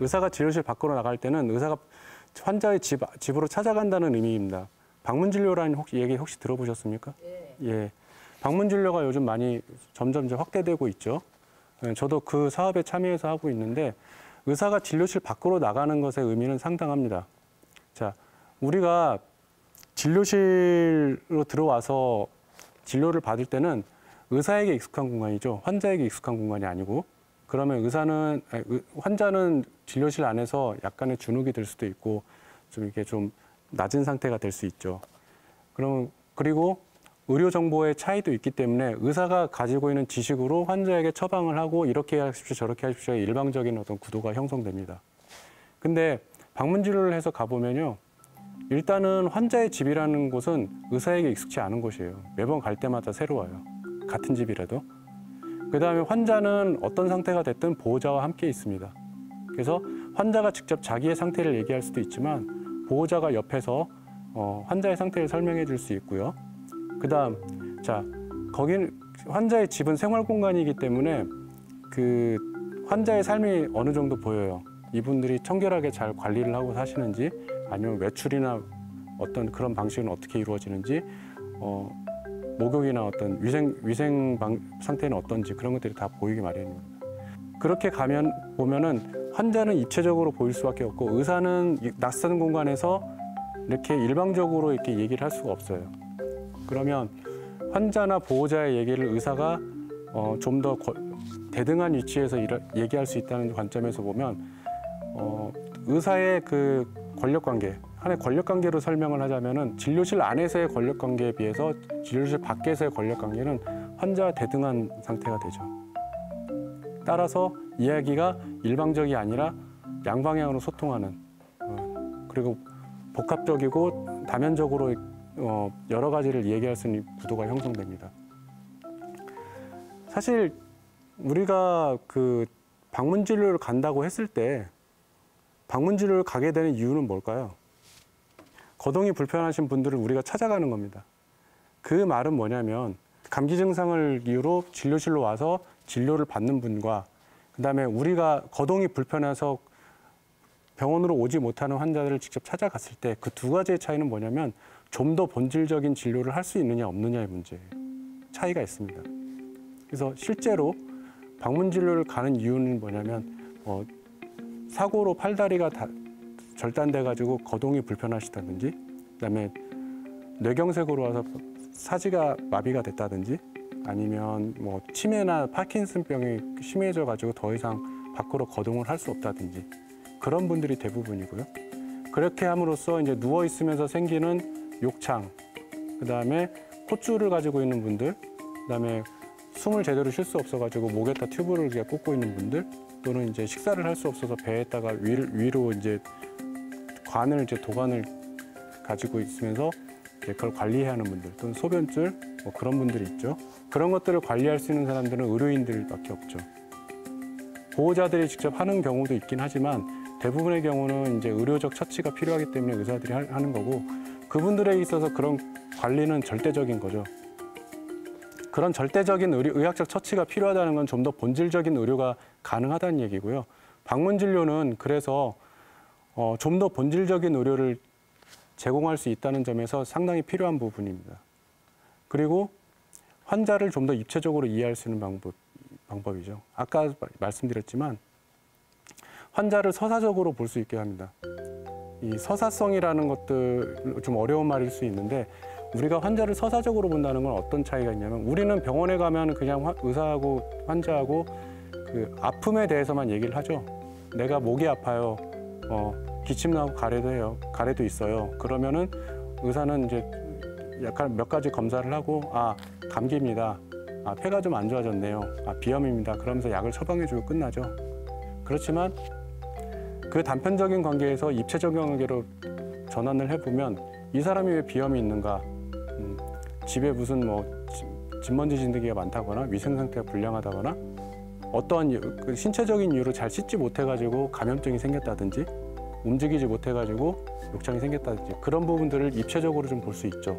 의사가 진료실 밖으로 나갈 때는 의사가 환자의 집으로 찾아간다는 의미입니다. 방문 진료라는 얘기 혹시 들어보셨습니까? 예. 방문 진료가 요즘 많이 점점 이제 확대되고 있죠. 저도 그 사업에 참여해서 하고 있는데 의사가 진료실 밖으로 나가는 것의 의미는 상당합니다. 자, 우리가 진료실로 들어와서 진료를 받을 때는 의사에게 익숙한 공간이죠. 환자에게 익숙한 공간이 아니고, 그러면 환자는 진료실 안에서 약간의 주눅이 들 수도 있고 좀 이렇게 좀 낮은 상태가 될 수 있죠. 그리고 의료 정보의 차이도 있기 때문에 의사가 가지고 있는 지식으로 환자에게 처방을 하고 이렇게 하십시오, 저렇게 하십시오 일방적인 어떤 구도가 형성됩니다. 근데 방문 진료를 해서 가보면요. 일단은 환자의 집이라는 곳은 의사에게 익숙치 않은 곳이에요. 매번 갈 때마다 새로워요. 같은 집이라도. 그다음에 환자는 어떤 상태가 됐든 보호자와 함께 있습니다. 그래서 환자가 직접 자기의 상태를 얘기할 수도 있지만 보호자가 옆에서 환자의 상태를 설명해 줄 수 있고요. 그다음, 거긴 환자의 집은 생활 공간이기 때문에 그 환자의 삶이 어느 정도 보여요. 이분들이 청결하게 잘 관리를 하고 사시는지, 아니면 외출이나 어떤 그런 방식은 어떻게 이루어지는지, 목욕이나 어떤 위생 상태는 어떤지 그런 것들이 다 보이기 마련입니다. 그렇게 보면은 환자는 입체적으로 보일 수밖에 없고 의사는 낯선 공간에서 이렇게 일방적으로 이렇게 얘기를 할 수가 없어요. 그러면 환자나 보호자의 얘기를 의사가 좀 더 대등한 위치에서 얘기할 수 있다는 관점에서 보면 의사의 그 권력관계, 하나의 권력관계로 설명을 하자면은 진료실 안에서의 권력관계에 비해서 진료실 밖에서의 권력관계는 환자와 대등한 상태가 되죠. 따라서 이야기가 일방적이 아니라 양방향으로 소통하는, 그리고 복합적이고 다면적으로 여러 가지를 얘기할 수 있는 구도가 형성됩니다. 사실 우리가 그 방문 진료를 간다고 했을 때 방문 진료를 가게 되는 이유는 뭘까요? 거동이 불편하신 분들을 우리가 찾아가는 겁니다. 그 말은 뭐냐면 감기 증상을 이유로 진료실로 와서 진료를 받는 분과 그다음에 우리가 거동이 불편해서 병원으로 오지 못하는 환자들을 직접 찾아갔을 때 그 두 가지의 차이는 뭐냐면 좀 더 본질적인 진료를 할 수 있느냐 없느냐의 문제예요. 차이가 있습니다. 그래서 실제로 방문 진료를 가는 이유는 뭐냐면 사고로 팔다리가 절단돼가지고 거동이 불편하시다든지, 그다음에 뇌경색으로 와서 사지가 마비가 됐다든지, 아니면 뭐 치매나 파킨슨병이 심해져가지고 더 이상 밖으로 거동을 할 수 없다든지 그런 분들이 대부분이고요. 그렇게 함으로써 이제 누워 있으면서 생기는 욕창, 그다음에 콧줄을 가지고 있는 분들, 그다음에 숨을 제대로 쉴 수 없어가지고 목에다 튜브를 이렇게 꽂고 있는 분들, 또는 이제 식사를 할 수 없어서 배에다가 위로 이제 도관을 가지고 있으면서 그걸 관리해야 하는 분들, 또는 소변줄, 뭐 그런 분들이 있죠. 그런 것들을 관리할 수 있는 사람들은 의료인들밖에 없죠. 보호자들이 직접 하는 경우도 있긴 하지만 대부분의 경우는 이제 의료적 처치가 필요하기 때문에 의사들이 하는 거고, 그분들에 있어서 그런 관리는 절대적인 거죠. 그런 절대적인 의학적 처치가 필요하다는 건 좀 더 본질적인 의료가 가능하다는 얘기고요. 방문 진료는 그래서 좀 더 본질적인 의료를 제공할 수 있다는 점에서 상당히 필요한 부분입니다. 그리고 환자를 좀 더 입체적으로 이해할 수 있는 방법이죠. 아까 말씀드렸지만 환자를 서사적으로 볼 수 있게 합니다. 이 서사성이라는 것들 좀 어려운 말일 수 있는데, 우리가 환자를 서사적으로 본다는 건 어떤 차이가 있냐면, 우리는 병원에 가면 그냥 의사하고 환자하고 그 아픔에 대해서만 얘기를 하죠. 내가 목이 아파요. 기침 나고 가래도 해요. 가래도 있어요. 그러면은 의사는 이제 약간 몇 가지 검사를 하고, 감기입니다. 폐가 좀 안 좋아졌네요. 비염입니다. 그러면서 약을 처방해주고 끝나죠. 그렇지만 그 단편적인 관계에서 입체적인 관계로 전환을 해보면 이 사람이 왜 비염이 있는가? 집에 무슨 진먼지 진드기가 많다거나 위생 상태가 불량하다거나 어떠한 신체적인 이유로 잘 씻지 못해가지고 감염증이 생겼다든지, 움직이지 못해가지고 욕창이 생겼다든지, 그런 부분들을 입체적으로 좀 볼 수 있죠.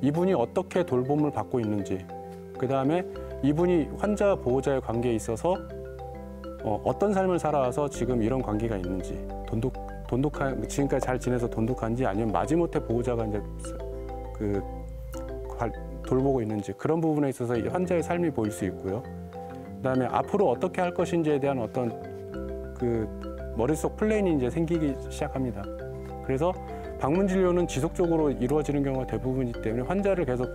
이분이 어떻게 돌봄을 받고 있는지, 그 다음에 이분이 환자 보호자의 관계에 있어서 어떤 삶을 살아와서 지금 이런 관계가 있는지, 돈독한 지금까지 잘 지내서 돈독한지 아니면 마지못해 보호자가 이제 돌보고 있는지 그런 부분에 있어서 이 환자의 삶이 보일 수 있고요. 그다음에 앞으로 어떻게 할 것인지에 대한 어떤 머릿속 플랜이 이제 생기기 시작합니다. 그래서 방문 진료는 지속적으로 이루어지는 경우가 대부분이기 때문에 환자를 계속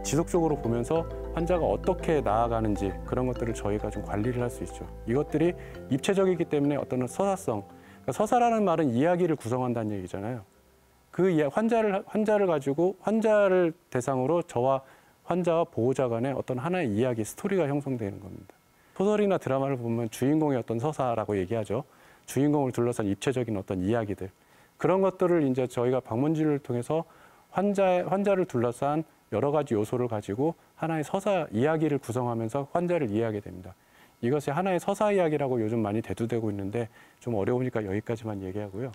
지속적으로 보면서 환자가 어떻게 나아가는지 그런 것들을 저희가 좀 관리를 할 수 있죠. 이것들이 입체적이기 때문에 어떤 서사성, 그러니까 서사라는 말은 이야기를 구성한다는 얘기잖아요. 환자를 가지고 환자를 대상으로 저와 환자와 보호자 간의 어떤 하나의 이야기, 스토리가 형성되는 겁니다. 소설이나 드라마를 보면 주인공의 어떤 서사라고 얘기하죠. 주인공을 둘러싼 입체적인 어떤 이야기들. 그런 것들을 이제 저희가 방문 진료를 통해서 환자를 둘러싼 여러 가지 요소를 가지고 하나의 서사 이야기를 구성하면서 환자를 이해하게 됩니다. 이것이 하나의 서사 이야기라고 요즘 많이 대두되고 있는데 좀 어려우니까 여기까지만 얘기하고요.